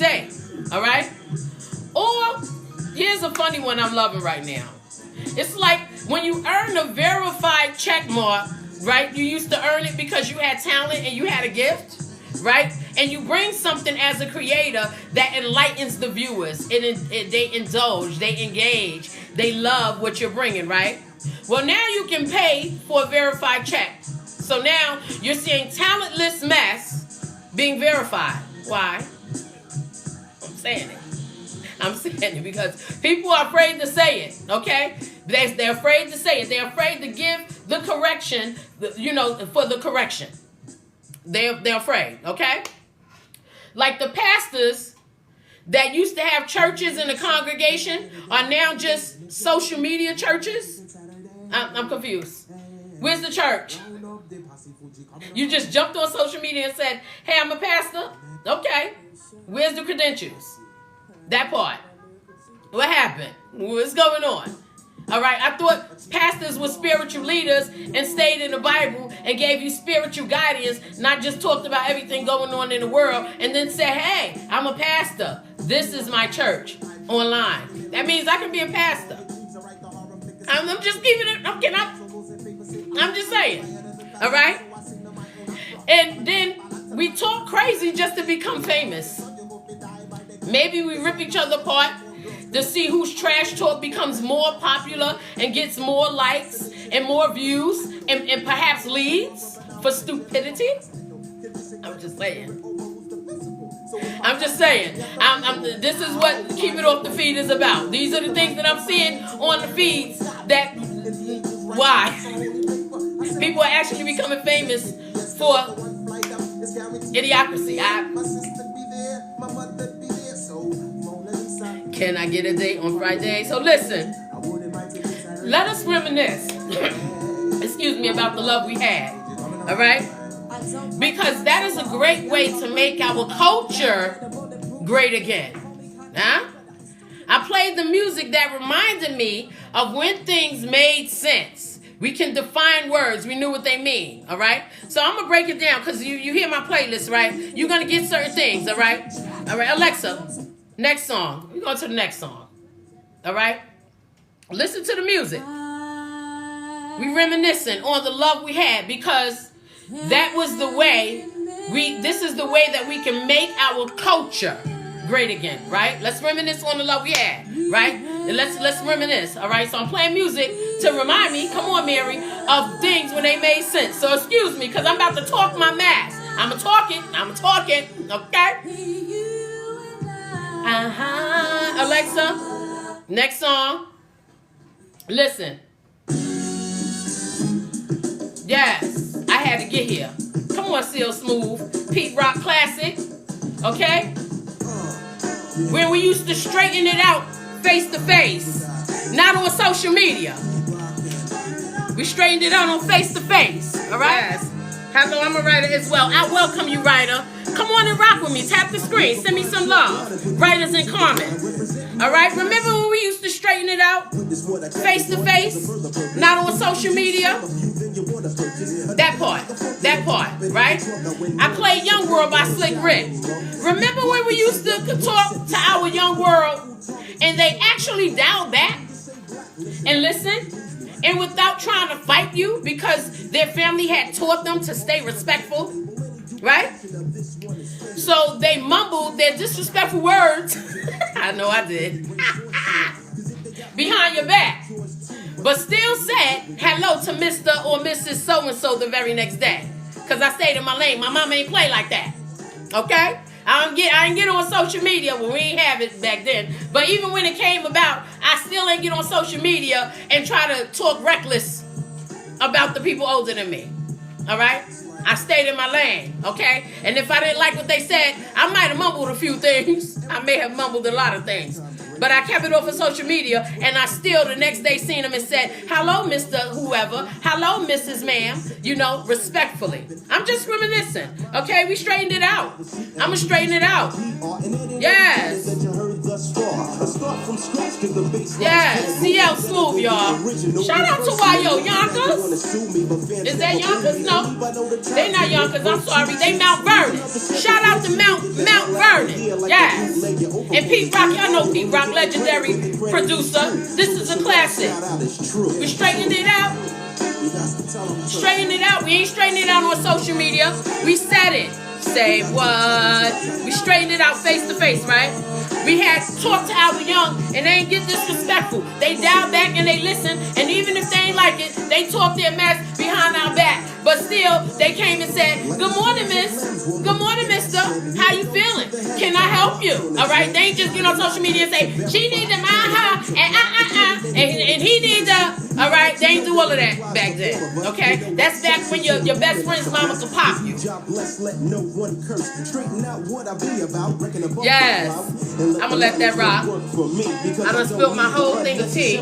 day. All right? Or, here's a funny one I'm loving right now. It's like when you earn a verified check mark, right? You used to earn it because you had talent and you had a gift, right? And you bring something as a creator that enlightens the viewers. They indulge, they engage, they love what you're bringing, right? Well, now you can pay for a verified check. So now you're seeing talentless mess being verified. Why? I'm saying it. I'm saying it because people are afraid to say it, okay? They're afraid to say it. They're afraid to give the correction, for the correction. They're afraid, okay? Like the pastors that used to have churches in the congregation are now just social media churches. I'm confused. Where's the church? You just jumped on social media and said, hey, I'm a pastor. Okay. Where's the credentials? That part. What happened? What's going on? All right. I thought pastors were spiritual leaders and stayed in the Bible and gave you spiritual guidance, not just talked about everything going on in the world and then said, hey, I'm a pastor. This is my church online. That means I can be a pastor. I'm just keeping it. I'm just saying. All right. And then we talk crazy just to become famous. Maybe we rip each other apart to see whose trash talk becomes more popular and gets more likes and more views and perhaps leads for stupidity. I'm just saying. This is what Keep It Off the Feed is about. These are the things that I'm seeing on the feeds that, why? People are actually becoming famous for idiocracy. Can I get a date on Friday? So listen, let us reminisce, excuse me, about the love we had, all right? Because that is a great way to make our culture great again. Huh? I played the music that reminded me of when things made sense. We can define words. We knew what they mean, all right? So I'm going to break it down because you hear my playlist, right? You're going to get certain things, all right? All right, Alexa, next song. We're going to the next song, all right? Listen to the music. We reminiscing on the love we had because that was the way this is the way that we can make our culture great again, right? Let's reminisce on the love we had, right? And let's reminisce, all right? So I'm playing music to remind me, come on, Mary, of things when they made sense. So excuse me, because I'm about to talk my mass. I'm talking, okay? Alexa, next song. Listen. Yes, I had to get here. Come on, Seal Smooth. Pete Rock Classic. Okay? When we used to straighten it out face to face. Not on social media. We straightened it out on face to face. Alright? Yes. Hello, I'm a writer as well. I welcome you, writer. Come on and rock with me. Tap the screen. Send me some love. Writers in comments. Alright? Remember when we used to straighten it out face to face? Not on social media? That part, right? I played Young World by Slick Rick. Remember when we used to talk to our young world and they actually dialed back and listened? And without trying to fight you because their family had taught them to stay respectful, right? So they mumbled their disrespectful words. I know I did. Behind your back. But still said hello to Mr. or Mrs. So-and-so the very next day. Because I stayed in my lane. My mama ain't play like that. Okay? I didn't get on social media. Well, we ain't have it back then. But even when it came about, I still ain't get on social media and try to talk reckless about the people older than me. All right? I stayed in my lane. Okay? And if I didn't like what they said, I might have mumbled a few things. I may have mumbled a lot of things. But I kept it off of social media, and I still the next day seen them and said, hello, Mr. Whoever. Hello, Mrs. Ma'am. You know, respectfully. I'm just reminiscing. Okay, we straightened it out. I'm going to straighten it out. Yes. Yes. CL Smooth, y'all. Shout out to YO Yonkers. Is that Yonkers? No. They not Yonkers. I'm sorry. They Mount Vernon. Shout out to Mount Vernon. Yes. And Pete Rock, y'all know Pete Rock, legendary producer. This is a classic. We straightened it out. Straighten it out. We ain't straightening it out on social media. We said it. Say what? We straightened it out face to face, right? We had talked to our young, and they ain't get disrespectful. They dial back and they listen, and even if they ain't like it, they talk their mess behind our back. But still, they came and said, "Good morning, miss. Good morning, mister. How you feeling? Can I help you?" All right? They ain't just get on social media and say, "She need to and he need to." All right? They ain't do all of that back then. Okay? That's back when your best friend's mama could pop you. Yes. I'm gonna let that rock. I done spilled my whole thing of tea.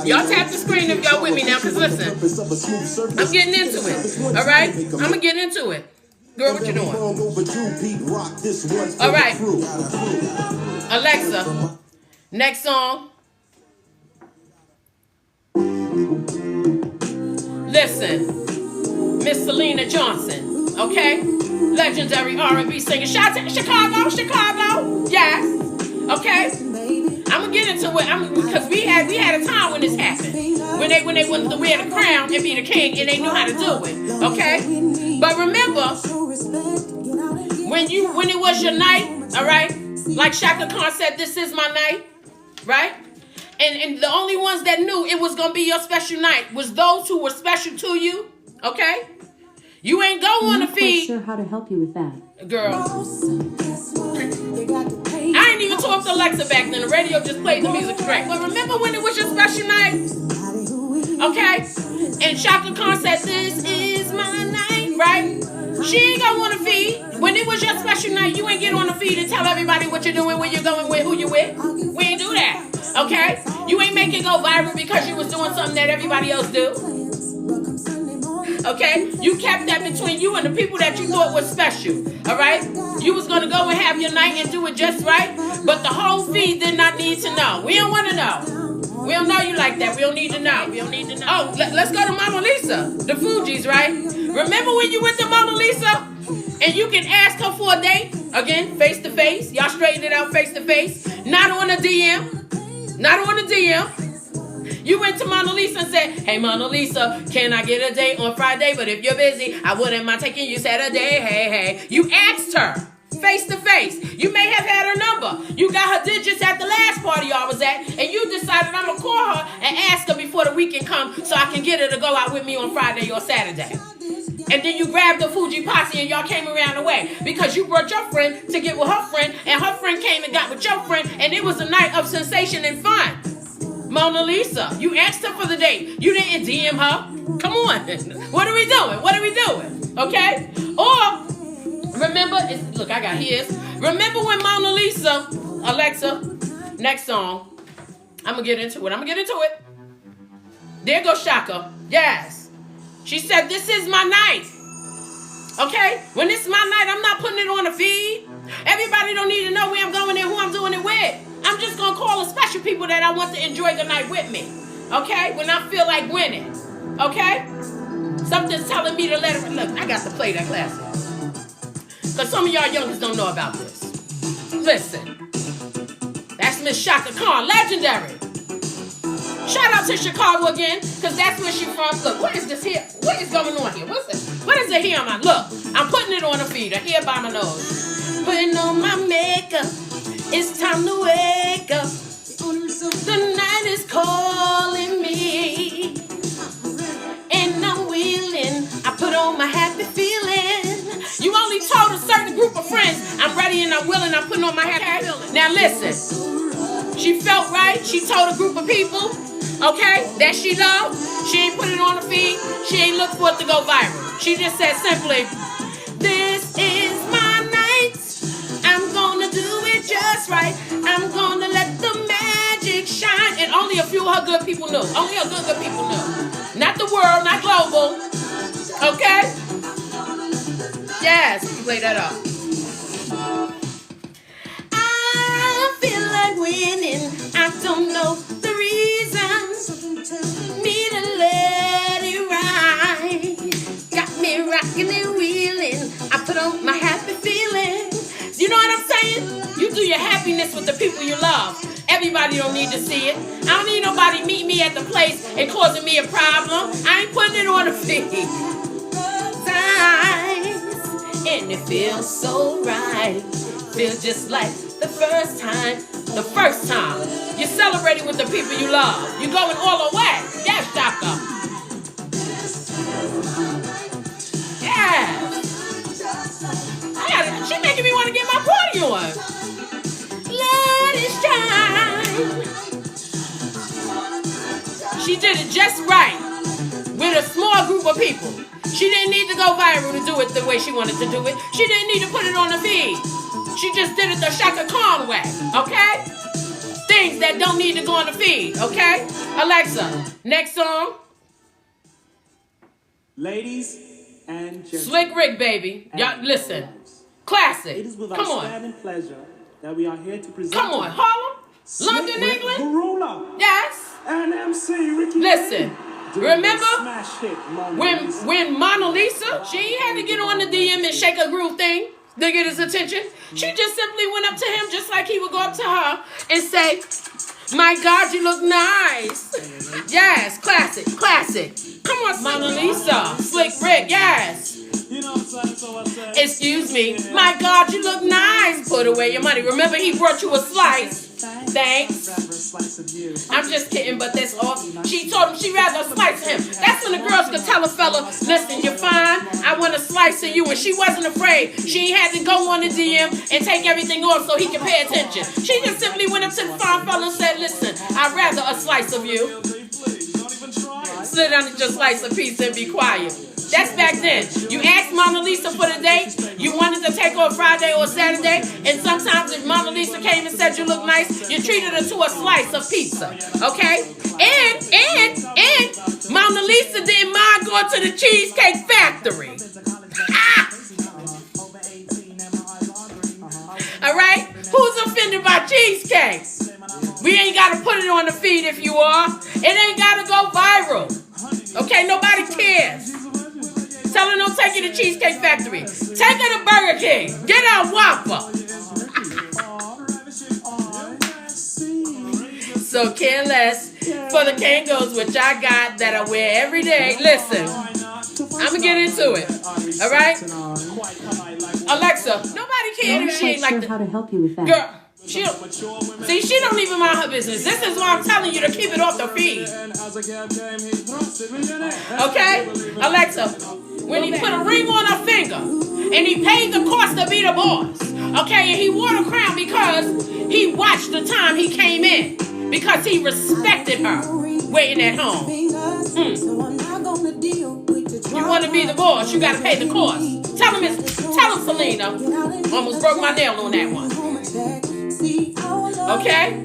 Y'all tap the screen if y'all with me now, because listen, I'm getting into it. All right? I'm gonna get into it. Girl, what you doing? All right. Alexa, next song. Listen, Miss Selena Johnson, okay? Legendary R&B singer. Shout out to Chicago. Yes. Okay. I'm gonna get into it. Because we had a time when this happened. When they wanted to wear the crown and be the king, and they knew how to do it. Okay. But remember, when it was your night, all right? Like Shaka Khan said, "This is my night," right? And the only ones that knew it was gonna be your special night was those who were special to you. Okay. You ain't go on the feed. I'm not sure how to help you with that. Girl. I ain't even talked to Alexa back then. The radio just played the music straight. But remember when it was your special night? Okay? And Shaka Khan said, "This is my night," right? She ain't gonna want to feed. When it was your special night, you ain't get on the feed and tell everybody what you're doing, where you're going with, who you with. We ain't do that. Okay? You ain't make it go viral because you was doing something that everybody else do. Okay? You kept that between you and the people that you thought was special. Alright? You was going to go and have your night and do it just right. But the whole feed did not need to know. We don't want to know. We don't know you like that. We don't need to know. We don't need to know. Oh, let's go to Mona Lisa. The Fugees, right? Remember when you went to Mona Lisa? And you can ask her for a date? Again, face to face. Y'all straighten it out face to face. Not on a DM. Not on a DM. You went to Mona Lisa and said, "Hey, Mona Lisa, can I get a date on Friday? But if you're busy, I wouldn't mind taking you Saturday. Hey." You asked her face to face. You may have had her number. You got her digits at the last party I was at, and you decided I'm going to call her and ask her before the weekend comes so I can get her to go out with me on Friday or Saturday. And then you grabbed the Fuji posse and y'all came around the way because you brought your friend to get with her friend, and her friend came and got with your friend, and it was a night of sensation and fun. Mona Lisa, you asked her for the date. You didn't DM her. Come on. What are we doing? Okay? Or, remember, look, I got his. Remember when Mona Lisa, Alexa, next song. I'm going to get into it. There goes Shaka. Yes. She said, "This is my night." Okay? When it's my night, I'm not putting it on the feed. Everybody don't need to know where I'm going and who I'm doing it with. I'm just going to call the special people that I want to enjoy the night with me. Okay? When I feel like winning. Okay? Something's telling me to let it... Look, I got to play that classic. Because some of y'all youngers don't know about this. Listen. That's Miss Shaka Khan. Legendary. Shout out to Chicago again, because that's where she's from. Look, what is this here? What is going on here? What is it here on my... Look, I'm putting it on the feed. I hear by my nose. Putting on my makeup. It's time to wake up. The night is calling me. And I'm willing. I put on my happy feeling. You only told a certain group of friends, "I'm ready and I'm willing. I'm putting on my happy feeling." Now listen. She felt right. She told a group of people, okay, that she loved. She ain't put it on the feed. She ain't looked for it to go viral. She just said simply, "This is my night. I'm gonna do it just right. I'm gonna let the magic shine." And only a few of her good people knew. Only her good people knew. Not the world, not global. Okay? Yes, you play that up. I feel like winning. I don't know the reason. Me to let it ride. Got me rocking and wheeling. your happiness with the people you love. Everybody don't need to see it. I don't need nobody meeting me at the place and causing me a problem. I ain't putting it on the feed. And it feels so right. Feels just like the first time. The first time. You're celebrating with the people you love. You're going all the way. Yes, Shaka. Yes. She making me want to get my party on. Let it shine. She did it just right with a small group of people. She didn't need to go viral to do it the way she wanted to do it. She didn't need to put it on the feed. She just did it the Shaka Khan way, okay? Things that don't need to go on the feed, okay? Alexa, next song. Ladies and gentlemen. Slick Rick, baby. Y'all, listen. Classic. It is with Come on. outstanding pleasure that we are here to present. Come on, Harlem, London, England. Barula Yes. and MC Ricky. Listen. Remember smash hit when Mona Lisa, she ain't had to get on the DM and shake a groove thing to get his attention. She just simply went up to him just like he would go up to her and say, "My God, you look nice." Yes, classic. Come on, Mona Lisa, Slick Rick, yes. You know what I'm saying? Excuse me. My God, you look nice. Put away your money. Remember, he brought you a slice. Thanks. I'm just kidding, but that's all. She told him she'd rather slice him. That's when the girls could tell a fella, listen, you're fine. I want a slice of you. And she wasn't afraid. She had to go on the DM and take everything off so he could pay attention. She just simply went up to the fine fella and said, listen, I'd rather a slice of you. Sit down and just slice a piece and be quiet. That's back then. You asked Mona Lisa for the date. You wanted to take on Friday or Saturday. And sometimes if Mona Lisa came and said you look nice, you treated her to a slice of pizza. Okay? And Mona Lisa didn't mind going to the Cheesecake Factory. All right? Who's offended by cheesecake? We ain't got to put it on the feed if you are. It ain't got to go viral. Okay? Nobody cares. Tell her don't take you to Cheesecake Factory. Take her to Burger King. Get her a Whopper. So careless for the Kangos, which I got that I wear every day. Listen, I'm going to get into it. All right? Alexa, nobody cares if she ain't like how to help you with that. Girl. She don't even mind her business. This is why I'm telling you to keep it off the feed. Okay? Alexa, when he put a ring on her finger and he paid the cost to be the boss, okay, and he wore the crown because he watched the time he came in, because he respected her waiting at home. You want to be the boss, you got to pay the cost. Tell him, Selena. Almost broke my nail on that one. Okay?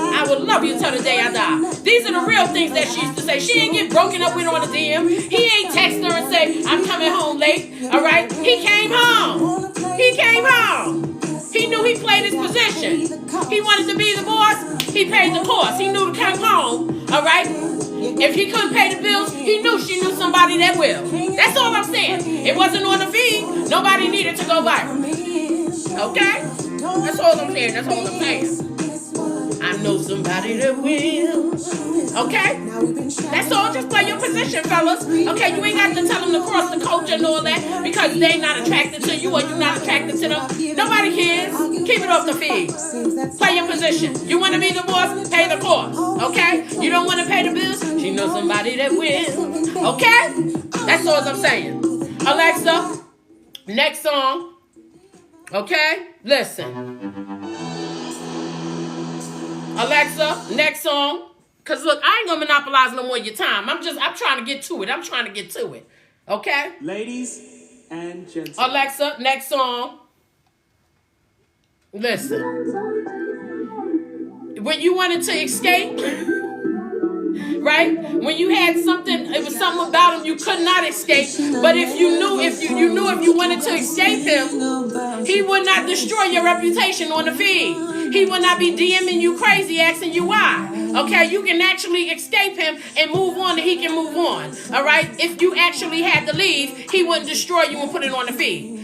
I would love you till the day I die. These are the real things that she used to say. She ain't get broken up with on the DM. He ain't text her and say, I'm coming home late. All right? He came home. He knew he played his position. He wanted to be the boss. He paid the cost. He knew to come home. All right? If he couldn't pay the bills, she knew somebody that will. That's all I'm saying. It wasn't on the feed. Nobody needed to go viral. Okay? That's all I'm saying. I know somebody that will. Okay? That's all. Just play your position, fellas. Okay? You ain't got to tell them to cross the culture and all that because they not attracted to you or you not attracted to them. Nobody cares. Keep it off the feed. Play your position. You want to be the boss? Pay the cost. Okay? You don't want to pay the bills? She knows somebody that will. Okay? That's all I'm saying. Alexa, next song. Okay? Listen. Alexa, next song. Because look, I ain't going to monopolize no more of your time. I'm trying to get to it. Okay? Ladies and gentlemen. Alexa, next song. Listen. When you wanted to escape, right? When you had something, it was something about him you could not escape. But if you knew if you wanted to escape him, he would not destroy your reputation on the feed. He will not be DMing you crazy, asking you why. Okay, you can actually escape him and move on, and he can move on. All right, if you actually had to leave, he wouldn't destroy you and put it on the feed.